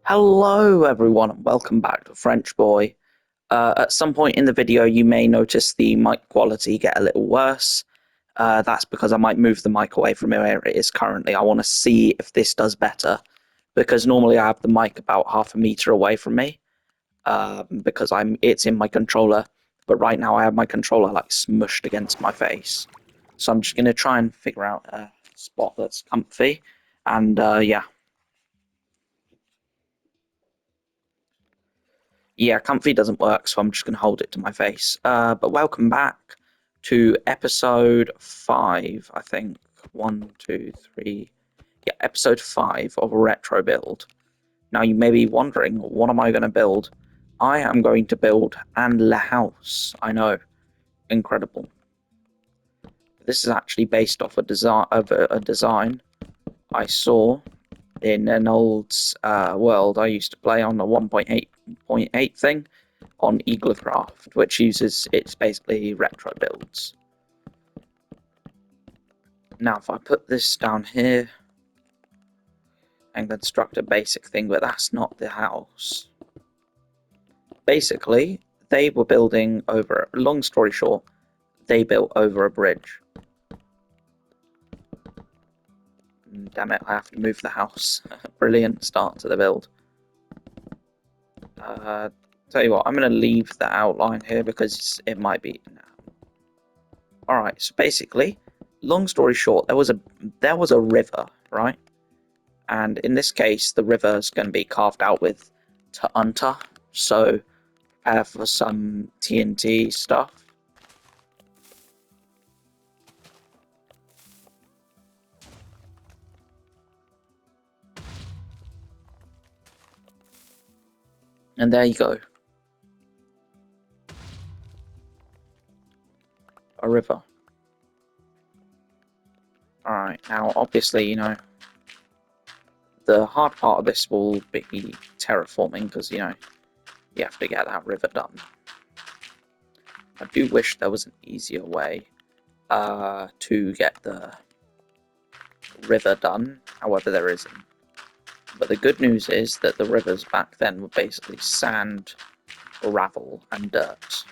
Hello everyone and welcome back to French Boy. At some point in the video you may notice the mic quality get a little worse. That's because I might move the mic away from where it is currently. I want to see if this does better, because normally I have the mic about half a meter away from me, because it's in my controller, but right now I have my controller like smushed against my face. So I'm just going to try and figure out a spot that's comfy, and yeah. Yeah, comfy doesn't work, so I'm just going to hold it to my face. But welcome back to episode 5, I think. 1, 2, 3. Yeah, episode 5 of a retro build. Now, you may be wondering, what am I going to build? I am going to build an Le House. I know, incredible. This is actually based off a design I saw in an old world I used to play on the 1.8.8 thing on Eaglecraft, which uses it's basically retro builds. Now, if I put this down here and construct a basic thing, but that's not the house. Basically, they were building over. Long story short, they built over a bridge. Damn it! I have to move the house. Brilliant start to the build. Tell you what, I'm going to leave the outline here because it might be. Alright, so basically, long story short, there was a river, right? And in this case, the river is going to be carved out with Ta'unta, so prepare for some TNT stuff. And there you go. A river. Alright, now obviously, the hard part of this will be terraforming, because, you have to get that river done. I do wish there was an easier way to get the river done, however there isn't. But the good news is that the rivers back then were basically sand, gravel, and dirt.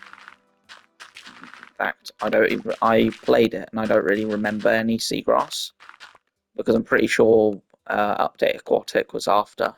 In fact, I played it and I don't really remember any seagrass, because I'm pretty sure Update Aquatic was after.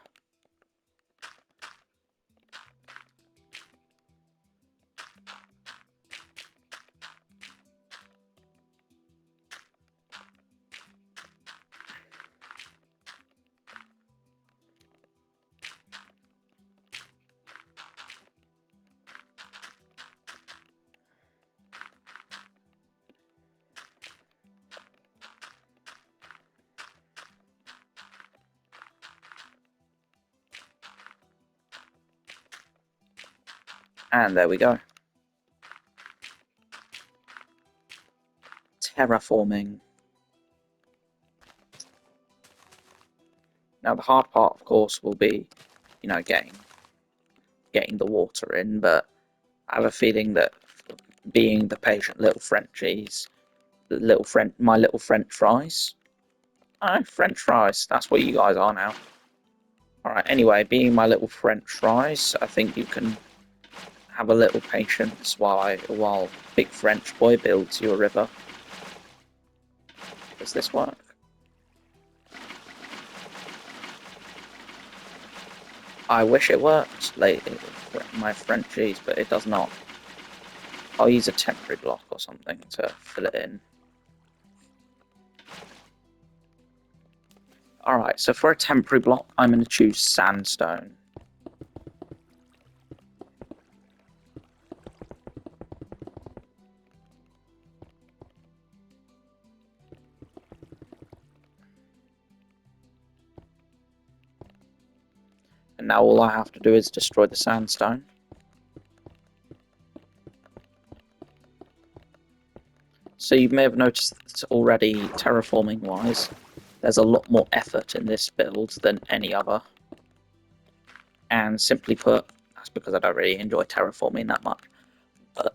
And there we go. Terraforming. Now the hard part, of course, will be, getting the water in, but I have a feeling that being the patient little Frenchies, my little French fries. Oh, French fries, that's what you guys are now. Alright, anyway, being my little French fries, I think you can have a little patience while Big French Boy builds you a river. Does this work? I wish it worked, my Frenchies, but it does not. I'll use a temporary block or something to fill it in. Alright, so for a temporary block, I'm going to choose sandstone. And now all I have to do is destroy the sandstone. So you may have noticed that already, terraforming wise, there's a lot more effort in this build than any other. And simply put, that's because I don't really enjoy terraforming that much. But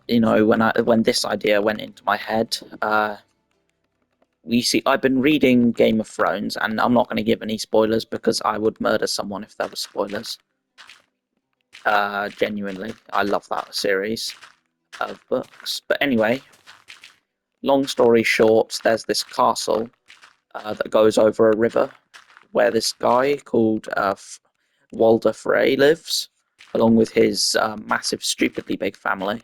when this idea went into my head, You see, I've been reading Game of Thrones, and I'm not going to give any spoilers because I would murder someone if there were spoilers. Genuinely, I love that series of books. But anyway, long story short, there's this castle that goes over a river where this guy called Walder Frey lives, along with his massive, stupidly big family.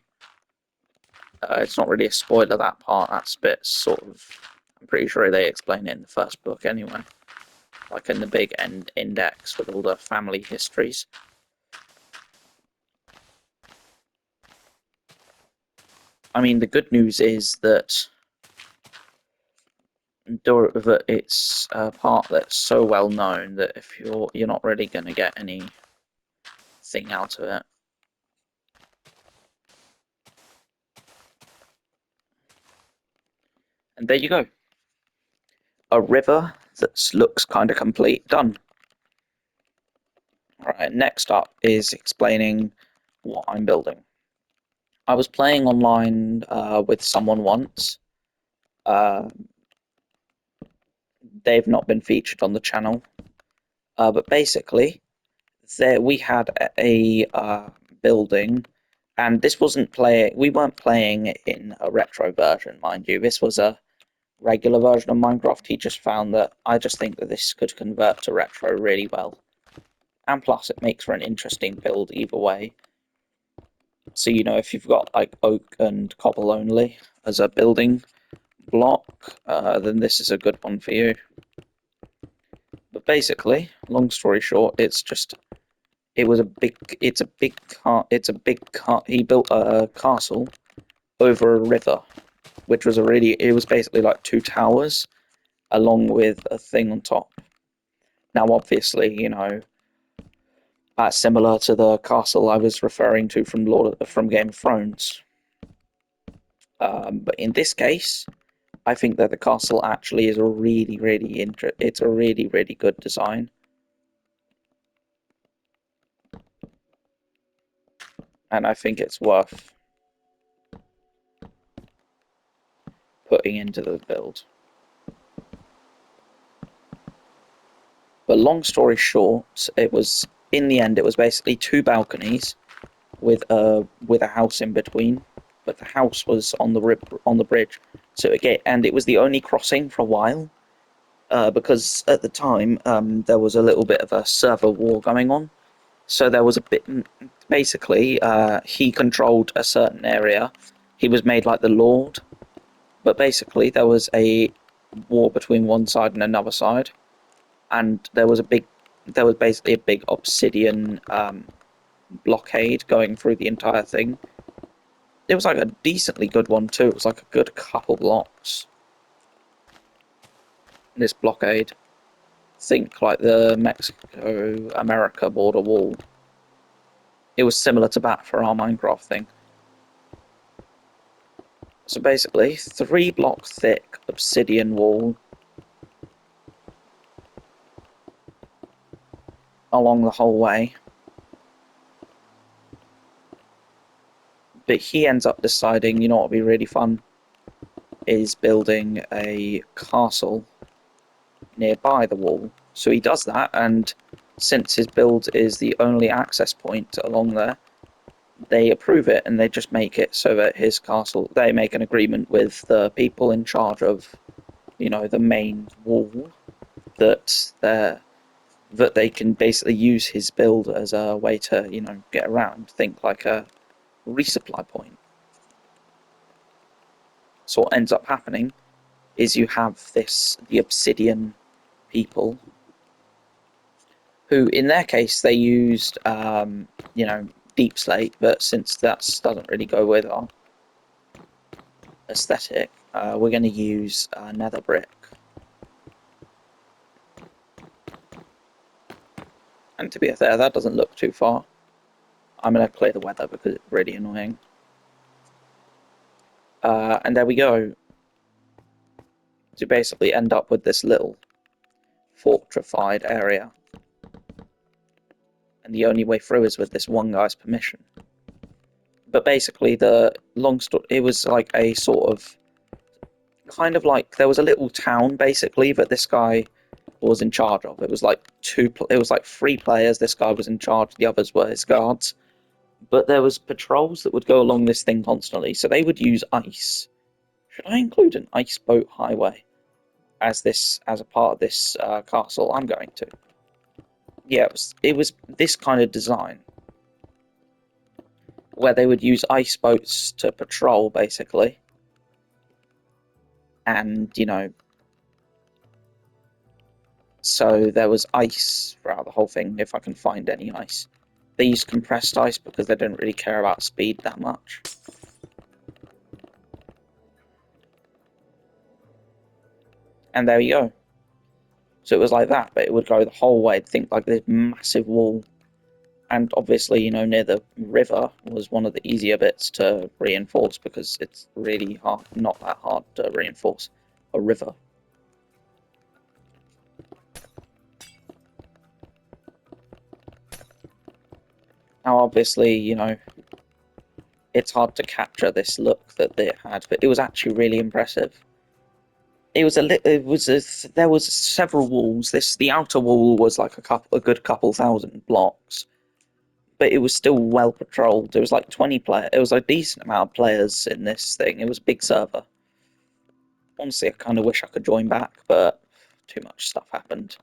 It's not really a spoiler, that part. That's a bit sort of. I'm pretty sure they explain it in the first book anyway. Like in the big index with all the family histories. I mean, the good news is that it's a part that's so well known that if you're not really going to get anything out of it. And there you go. A river that looks kind of complete. Done. Alright, next up is explaining what I'm building. I was playing online with someone once. Uh, they've not been featured on the channel. But basically, we had a building, and this wasn't we weren't playing in a retro version, mind you. This was a regular version of Minecraft. He just found that I just think that this could convert to retro really well. And plus, it makes for an interesting build either way. So, if you've got like oak and cobble only as a building block, then this is a good one for you. But basically, long story short, it's a big car. He built a castle over a river, which was it was basically like two towers along with a thing on top. Now, obviously, similar to the castle I was referring to from Game of Thrones. But in this case, I think that the castle actually is a it's a really, really good design. And I think it's worth putting into the build. But long story short, in the end it was basically two balconies with a house in between. But the house was on the bridge, so it was the only crossing for a while, because at the time there was a little bit of a server war going on. So there was a bit. Basically, he controlled a certain area. He was made like the Lord, but basically there was a war between one side and another side, and there was basically a big obsidian blockade going through the entire thing. It was like a decently good one too. It was like a good couple blocks. This blockade. Think like the Mexico-America border wall. It was similar to that for our Minecraft thing. So basically, 3 block thick obsidian wall along the whole way. But he ends up deciding, what would be really fun is building a castle nearby the wall. So he does that, and since his build is the only access point along there, they approve it and they just make it so that his castle, they make an agreement with the people in charge of, the main wall, that they can basically use his build as a way to, get around. Think like a resupply point. So what ends up happening is you have the obsidian people, who in their case they used deep slate, but since that doesn't really go with our aesthetic, we're going to use nether brick. And to be fair, that doesn't look too far. I'm going to clear the weather because it's really annoying. And there we go. To basically end up with this little fortified area. And the only way through is with this one guy's permission. But basically, the long story, it was like a sort of kind of like there was a little town basically that this guy was in charge of. It was like it was like three players. This guy was in charge. The others were his guards. But there was patrols that would go along this thing constantly. So they would use ice. Should I include an ice boat highway as a part of this castle? I'm going to. Yeah, it was this kind of design where they would use ice boats to patrol basically, and so there was ice throughout the whole thing. If I can find any ice, they use compressed ice because they don't really care about speed that much. And there you go. So it was like that, but it would go the whole way. Think like this massive wall, and obviously, near the river was one of the easier bits to reinforce because it's really hard, not that hard to reinforce a river. Now, obviously, it's hard to capture this look that it had, but it was actually really impressive. It was there was several walls. The outer wall was like a good couple thousand blocks, but it was still well patrolled. There was like 20 players. It was a decent amount of players in this thing. It was a big server. Honestly, I kind of wish I could join back, but too much stuff happened.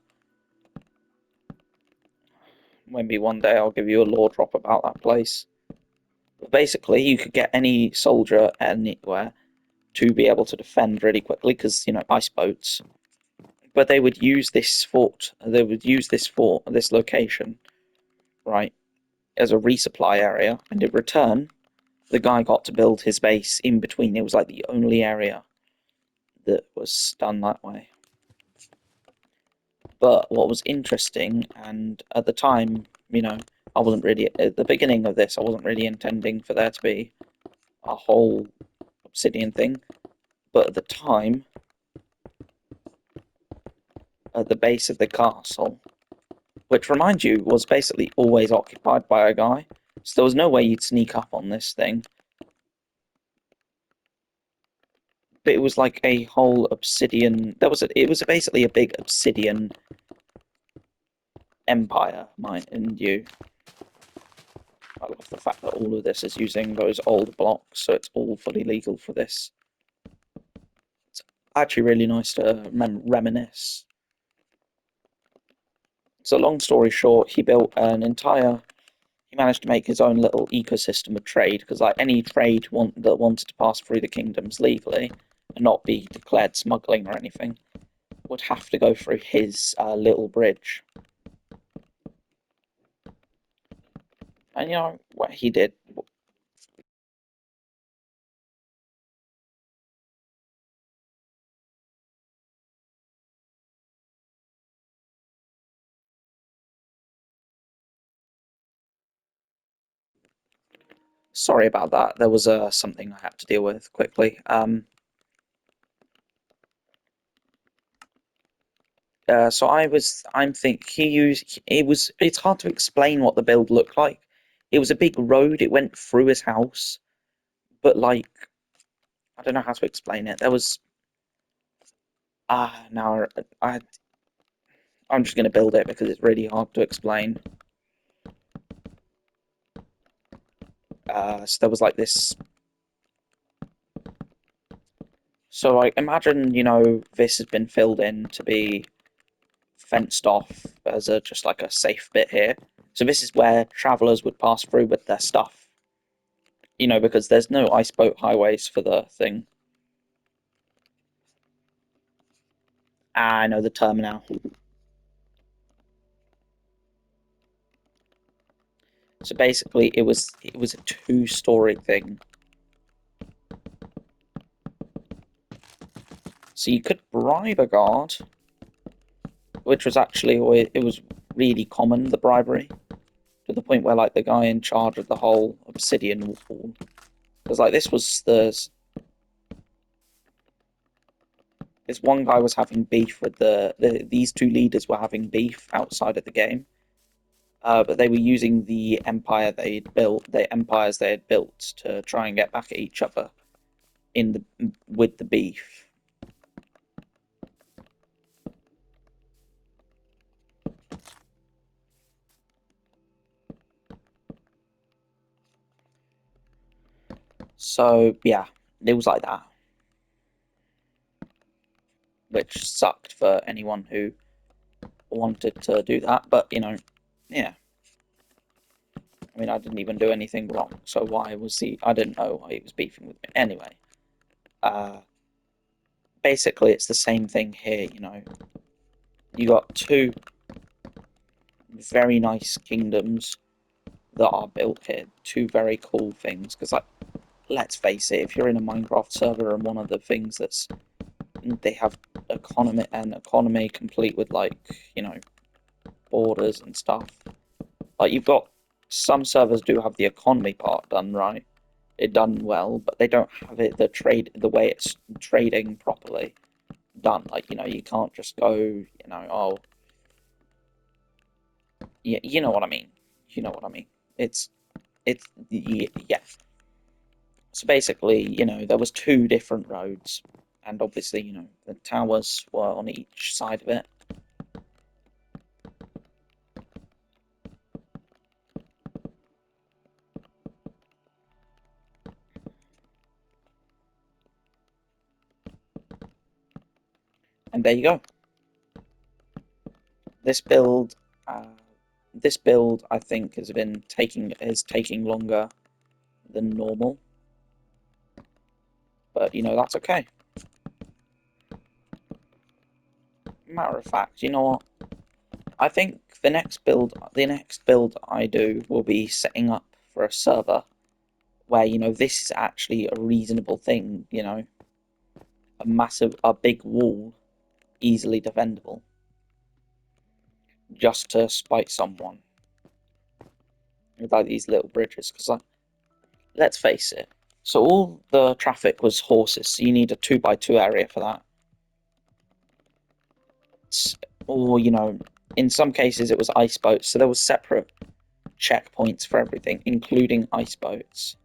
Maybe one day I'll give you a lore drop about that place. But basically, you could get any soldier anywhere to be able to defend really quickly because, ice boats. But they would use this fort, this location, right, as a resupply area, and in return, the guy got to build his base in between. It was like the only area that was done that way. But what was interesting, and at the time, I wasn't really, at the beginning of this, I wasn't really intending for there to be a whole obsidian thing. But at the time, at the base of the castle, which, remind you, was basically always occupied by a guy, so there was no way you'd sneak up on this thing. But it was like a whole obsidian. It was basically a big obsidian empire, mind you. I love the fact that all of this is using those old blocks, so it's all fully legal for this. It's actually really nice to reminisce. So, long story short, he managed to make his own little ecosystem of trade, because like any trade that wanted to pass through the kingdoms legally and not be declared smuggling or anything would have to go through his little bridge. And what he did. Sorry about that. There was something I had to deal with quickly. So I'm think he used it was. It's hard to explain what the build looked like. It was a big road. It went through his house, but like I don't know how to explain it. There was now I'm just gonna build it because it's really hard to explain. So there was like this. So like imagine this has been filled in to be fenced off as just like a safe bit here. So this is where travelers would pass through with their stuff. Because there's no ice boat highways for the thing. I know the terminal. So basically, it was a two-story thing. So you could bribe a guard, which was actually it was really common, the bribery, to the point where like the guy in charge of the whole obsidian wall, because like this one guy was having beef with these two leaders were having beef outside of the game. But they were using the empires they had built to try and get back at each other with the beef. So yeah, it was like that, which sucked for anyone who wanted to do that. But yeah. I mean, I didn't even do anything wrong, so why was he? I didn't know why he was beefing with me. Anyway, uh, basically, it's the same thing here. You got two very nice kingdoms that are built here. Two very cool things. Because, like, let's face it, if you're in a Minecraft server and one of the things that's they have economy complete with like borders and stuff. Like you've got some servers do have the economy part done right, it done well, but they don't have it the way it's trading properly done. Like you can't just go oh yeah, you know what I mean. You know what I mean. It's yeah. So basically, there was two different roads, and obviously, the towers were on each side of it. And there you go. This build, uh, this build, I think, is taking longer than normal, but that's okay. Matter of fact, you know what? I think the next build I do will be setting up for a server where this is actually a reasonable thing. A big wall, easily defendable, just to spite someone with like these little bridges. Because like, let's face it. So all the traffic was horses, so you need a 2x2 area for that. Or in some cases it was ice boats, so there was separate checkpoints for everything, including ice boats.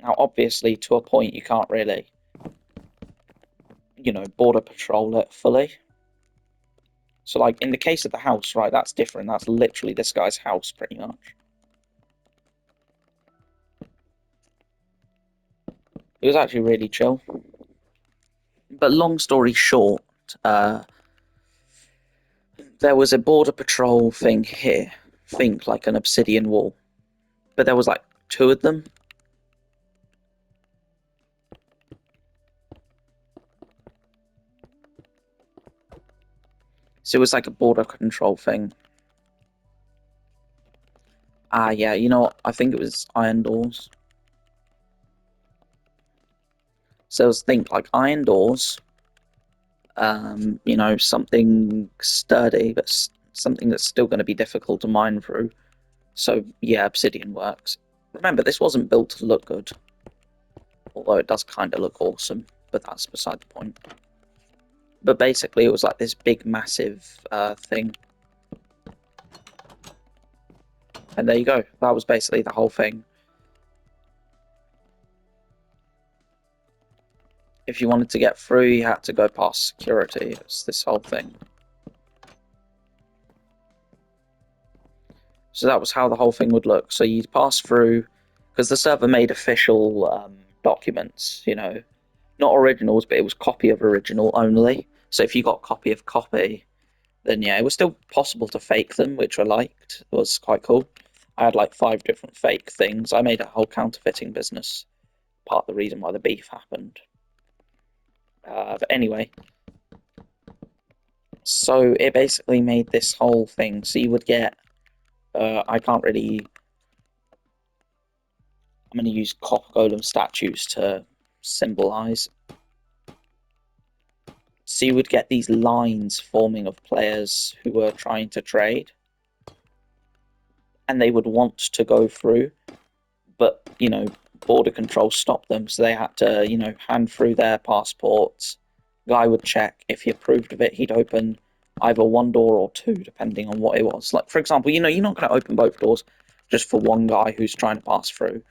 Now, obviously, to a point, you can't really, border patrol it fully. So, like, in the case of the house, right, that's different. That's literally this guy's house, pretty much. It was actually really chill. But long story short, there was a border patrol thing here. Think like an obsidian wall. But there was like two of them. So it was like a border control thing. Yeah, you know what? I think it was iron doors. So I think like iron doors, something sturdy, but something that's still going to be difficult to mine through. So yeah, obsidian works. Remember, this wasn't built to look good, although it does kind of look awesome, but that's beside the point. But basically, it was like this big, massive thing. And there you go. That was basically the whole thing. If you wanted to get through, you had to go past security. It's this whole thing. So that was how the whole thing would look. So you'd pass through, because the server made official documents, not originals, but it was copy of original only. So if you got copy of copy, then yeah, it was still possible to fake them, which I liked. It was quite cool. I had like 5 different fake things. I made a whole counterfeiting business. Part of the reason why the beef happened. But anyway, so it basically made this whole thing. So you would get. I can't really. I'm going to use copper golem statues to symbolize. So you would get these lines forming of players who were trying to trade, and they would want to go through, but border control stopped them, so they had to hand through their passports. Guy would check. If he approved of it, he'd open either one door or two, depending on what it was. Like, for example, you're not going to open both doors just for one guy who's trying to pass through.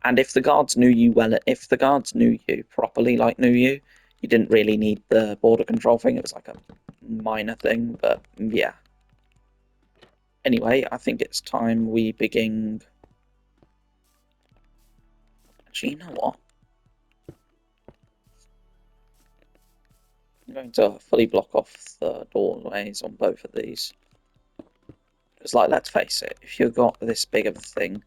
And if the guards knew you well, if the guards knew you properly, like knew you didn't really need the border control thing. It was like a minor thing, but yeah. Anyway, I think it's time we begin Actually, you know what? I'm going to fully block off the doorways on both of these. Because, like, let's face it, if you've got this big of a thing...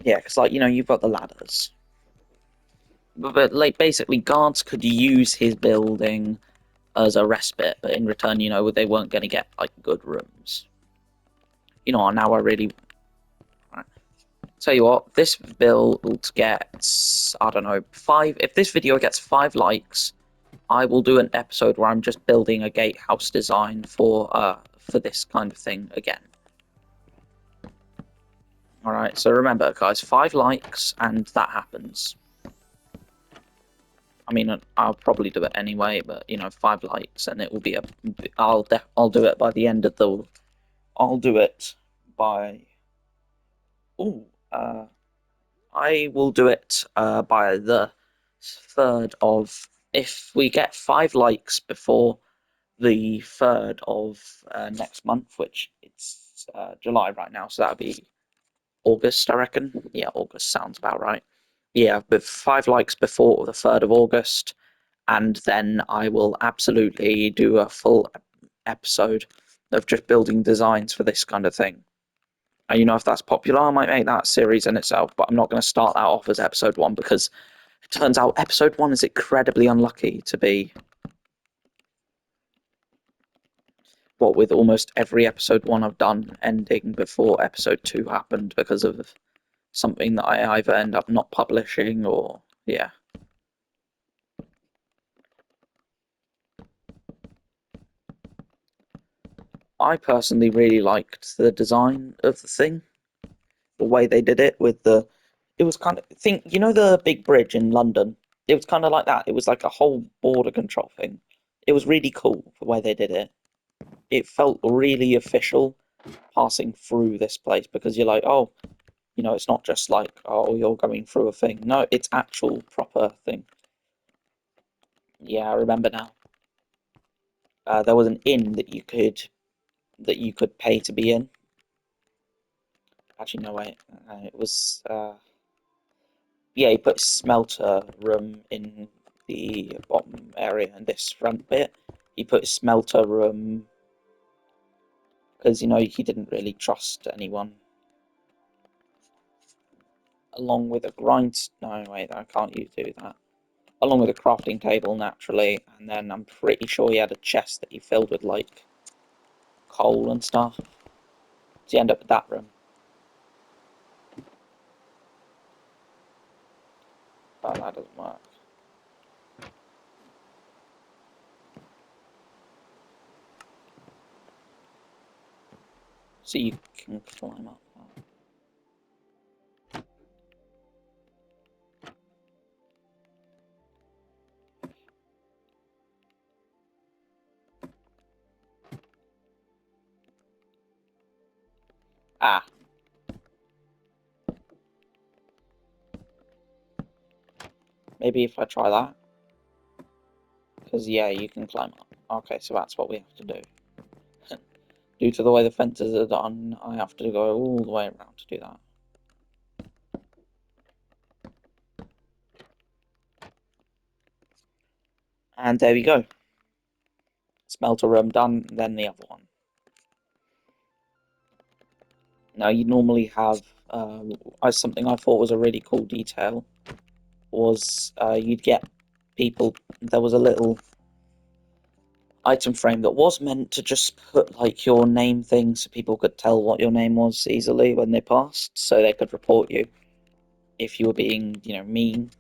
Yeah, because, like, you know, you've got the ladders. But like, basically, guards could use his building as a respite, but in return, you know, they weren't going to get, like, good rooms. You know, now I really... Right. Tell you what, this build gets, I don't know, 5... If this video gets 5 likes, I will do an episode where I'm just building a gatehouse design for this kind of thing again. Alright, so remember, guys, 5 likes, and that happens. I mean, I'll probably do it anyway, but, you know, 5 likes, and it will be a... I'll do it by the end of the... I'll do it by... Ooh, I will do it by the 3rd of... If we get 5 likes before the 3rd of next month, which it's July right now, so that'll be August, I reckon. Yeah, August sounds about right. Yeah, with 5 likes before the 3rd of August, and then I will absolutely do a full episode of just building designs for this kind of thing. And you know, if that's popular, I might make that a series in itself, but I'm not going to start that off as episode 1 because it turns out episode 1 is incredibly unlucky to be what with almost every episode 1 I've done ending before episode 2 happened because of something that I either end up not publishing or yeah. I personally really liked the design of the thing, the way they did it with the. It was kind of think you know the big bridge in London. It was kind of like that. It was like a whole border control thing. It was really cool the way they did it. It felt really official passing through this place because you're like, oh, you know, it's not just like, oh, you're going through a thing. No, it's actual proper thing. Yeah, I remember now. There was an inn that you could pay to be in. Actually, no wait, it was yeah. He put a smelter room in the bottom area in this front bit. He put a smelter room because you know he didn't really trust anyone. Along with a grind. No wait, I can't do that. Along with a crafting table naturally, and then I'm pretty sure he had a chest that he filled with like coal and stuff. So you end up with that room. But that doesn't work. So you can climb up. Ah. Maybe if I try that. Because, yeah, you can climb up. Okay, so that's what we have to do. Due to the way the fences are done, I have to go all the way around to do that. And there we go. Smelter room done, then the other one. Now, you normally have, something I thought was a really cool detail, was you'd get people, there was a little item frame that was meant to just put like your name thing so people could tell what your name was easily when they passed, so they could report you if you were being, you know, mean,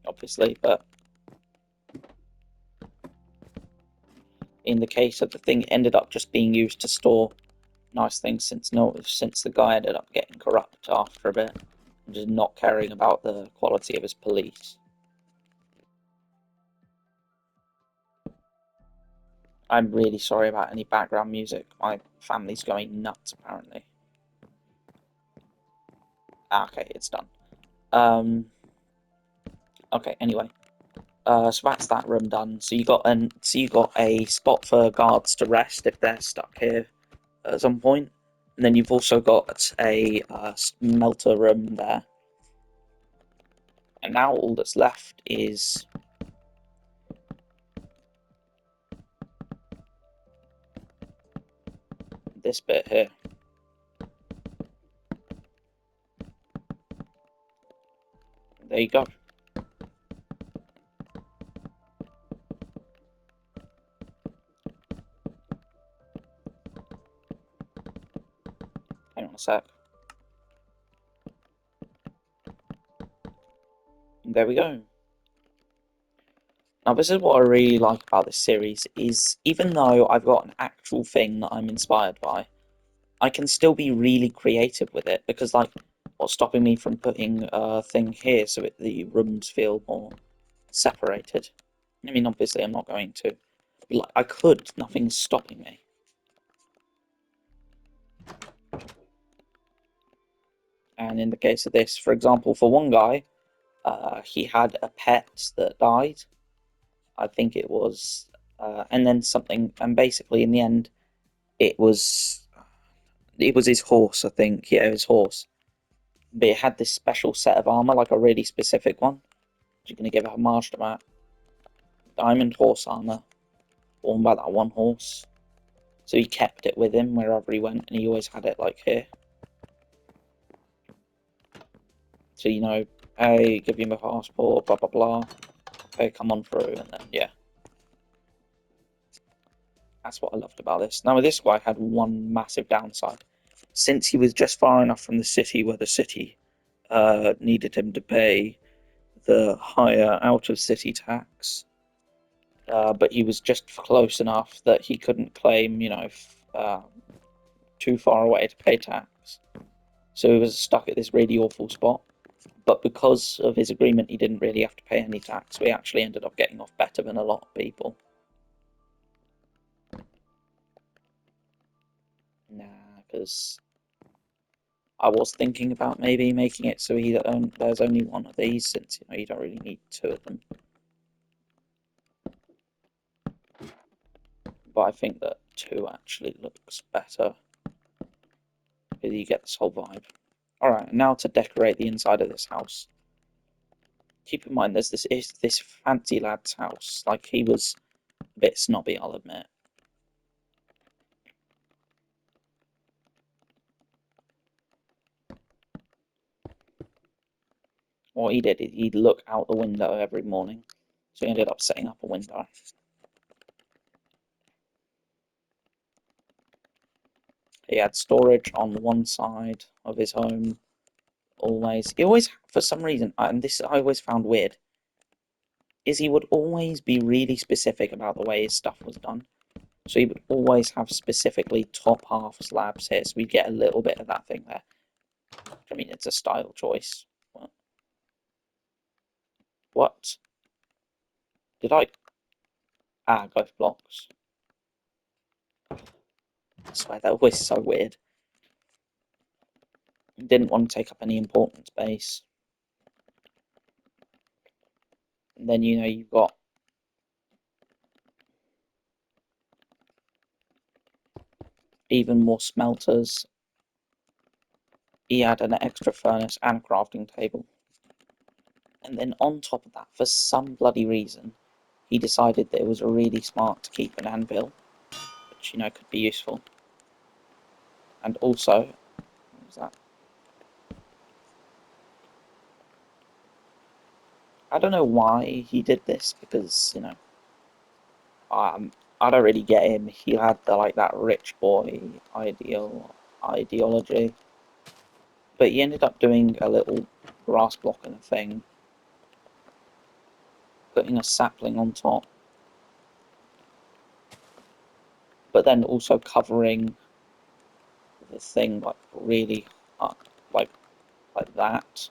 obviously, but in the case of the thing, it ended up just being used to store nice things since the guy ended up getting corrupt after a bit and just not caring about the quality of his police. I'm really sorry about any background music. My family's going nuts apparently. Okay, it's done. Okay, anyway. So that's that room done. So you got a spot for guards to rest if they're stuck here at some point. And then you've also got a smelter room there. And now all that's left is this bit here. There you go. Hang on a sec. And there we go. Now this is what I really like about this series, is even though I've got an actual thing that I'm inspired by, I can still be really creative with it, because like, what's stopping me from putting a thing here so the rooms feel more separated? I mean, obviously I'm not going to. Like, I could, nothing's stopping me. And in the case of this, for example, for one guy, he had a pet that died. I think it was, and then something, and basically in the end, it was his horse, I think. Yeah, his horse. But it had this special set of armor, like a really specific one. You're gonna give a homage to that. Diamond horse armor, worn by that one horse. So he kept it with him wherever he went, and he always had it like here. So you know, hey, give you my passport, blah blah blah. Hey, come on through, and then yeah. That's what I loved about this. Now this guy had one massive downside. Since he was just far enough from the city where the city needed him to pay the higher out-of-city tax, but he was just close enough that he couldn't claim, you know, too far away to pay tax. So he was stuck at this really awful spot. But because of his agreement, he didn't really have to pay any tax. We actually ended up getting off better than a lot of people. Nah, because I was thinking about maybe making it so there's only one of these, since you know you don't really need two of them. But I think that two actually looks better, because you get this whole vibe. Alright, now to decorate the inside of this house. Keep in mind, there's this fancy lad's house. Like, he was a bit snobby, I'll admit. What he did is he'd look out the window every morning. So he ended up setting up a window. He had storage on one side of his home. He always, for some reason, and this I always found weird, is he would always be really specific about the way his stuff was done. So he would always have specifically top half slabs here, so we get a little bit of that thing there. I mean, it's a style choice. What? Did I? Ah, both blocks. I swear, that was so weird. Didn't want to take up any important space. And then, you know, you've got even more smelters. He had an extra furnace and a crafting table. And then on top of that, for some bloody reason, he decided that it was really smart to keep an anvil, which, you know, could be useful. And also, what was that? I don't know why he did this, because, you know, I don't really get him. He had like that rich boy ideology, but he ended up doing a little grass block and a thing, putting a sapling on top, but then also covering the thing like really up, like that.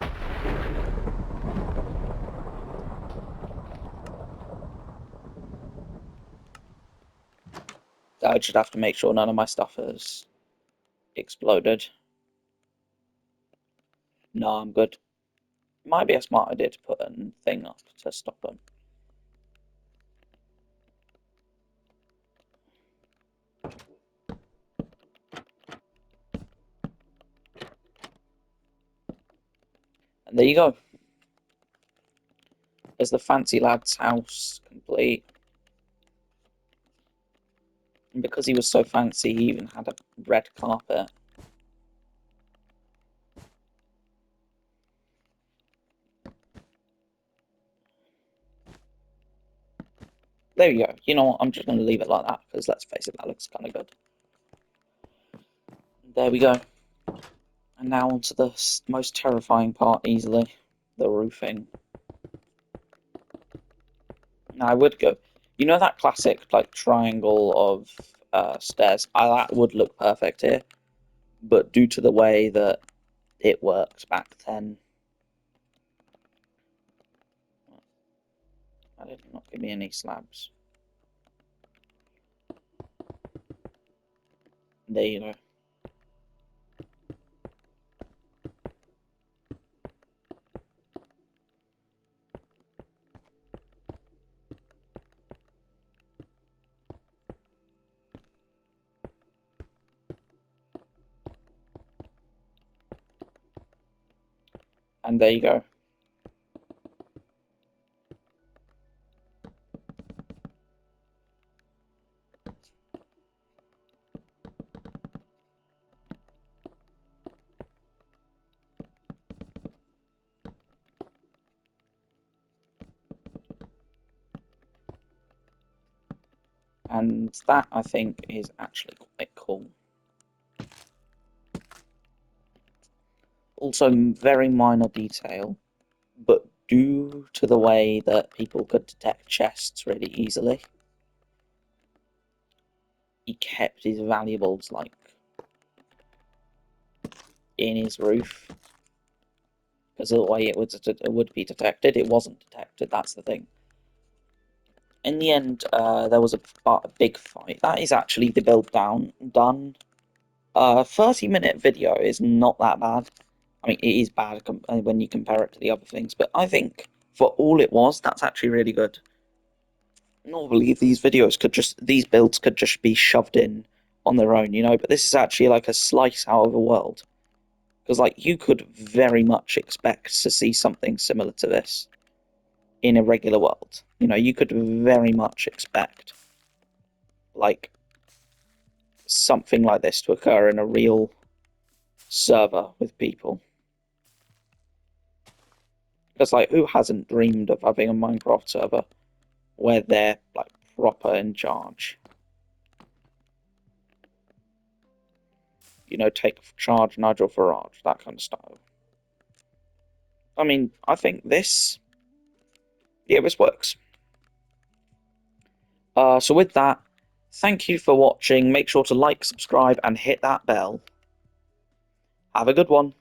I just have to make sure none of my stuff has exploded. No, I'm good. Might be a smart idea to put a thing up to stop them. And there you go. There's the fancy lad's house complete. And because he was so fancy, he even had a red carpet. There you go. You know what? I'm just going to leave it like that because let's face it, that looks kind of good. There we go. And now on to the most terrifying part easily, the roofing. Now I would go, you know that classic like triangle of stairs? That would look perfect here, but due to the way that it worked back then, I did not give me any slabs. There you go. And there you go. And that, I think, is actually quite cool. Also, very minor detail, but due to the way that people could detect chests really easily, he kept his valuables, like, in his roof. Because of the way it would be detected, it wasn't detected, that's the thing. In the end, there was a big fight. That is actually the build done. 30-minute video is not that bad. I mean, it is bad when you compare it to the other things, but I think for all it was, that's actually really good. Normally, these builds could just be shoved in on their own, you know, but this is actually like a slice out of a world. Because, like, you could very much expect to see something similar to this in a regular world. You know, you could very much expect, like, something like this to occur in a real server with people. Because, like, who hasn't dreamed of having a Minecraft server where they're, like, proper in charge? You know, take charge, Nigel Farage, that kind of style. I mean, I think this works. So with that, thank you for watching. Make sure to like, subscribe, and hit that bell. Have a good one.